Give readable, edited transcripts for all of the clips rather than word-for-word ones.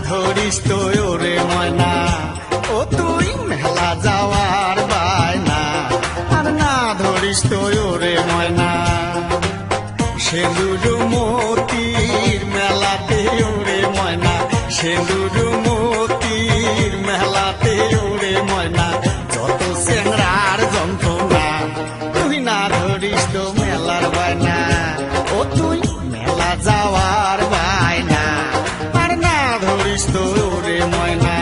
ধরিস তো ওরে ময়না, ও তুই মেলা যাওয়ার বায়না, আর না ধরিস তো ওরে ময়না। সেন্দুর মতির মেলাতে ওরে ময়না, সেন্দুর মতির মেলাতে ওরে ময়না, যত চেংড়ার যন্ত্রণা, তুই না ধরিস তো মেলার বায়না, ও তুই মেলা যাওয়ার বায়না, আর না ধরিস তো ওরে ময়না।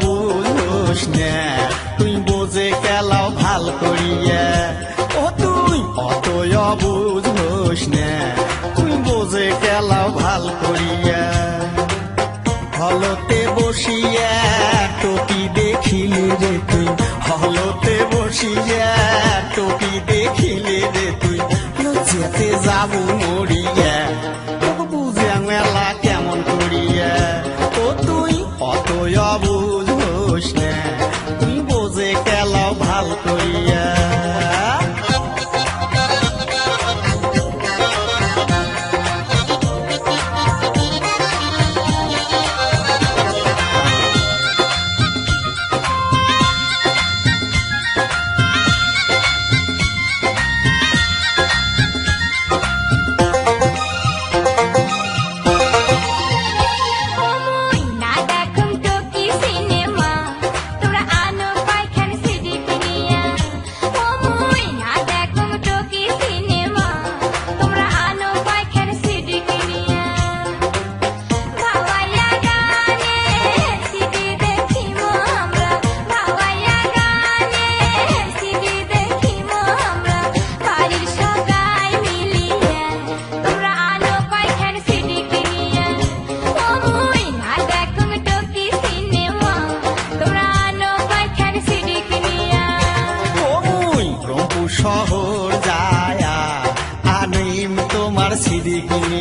বুঝোস না তুই বোঝে কেলাও ভাল করিয়া, ও তুই অতই বুঝোস না তুই বোঝে কেলাও ভাল করিয়া। হলতে বসিয়া টপি দেখিলে রে তুই, হলতে বসিয়া টপি দেখিলে রে তুই, লজ্জাতে যাবো মরিয়া, বুঝে মেলা কেমন করিয়া। ও তুই অতই বুঝোস না তুই বোঝে কেলাও ভাল করিয়া। শহর যায়া আনিম তোমার সিডি কিনিয়া।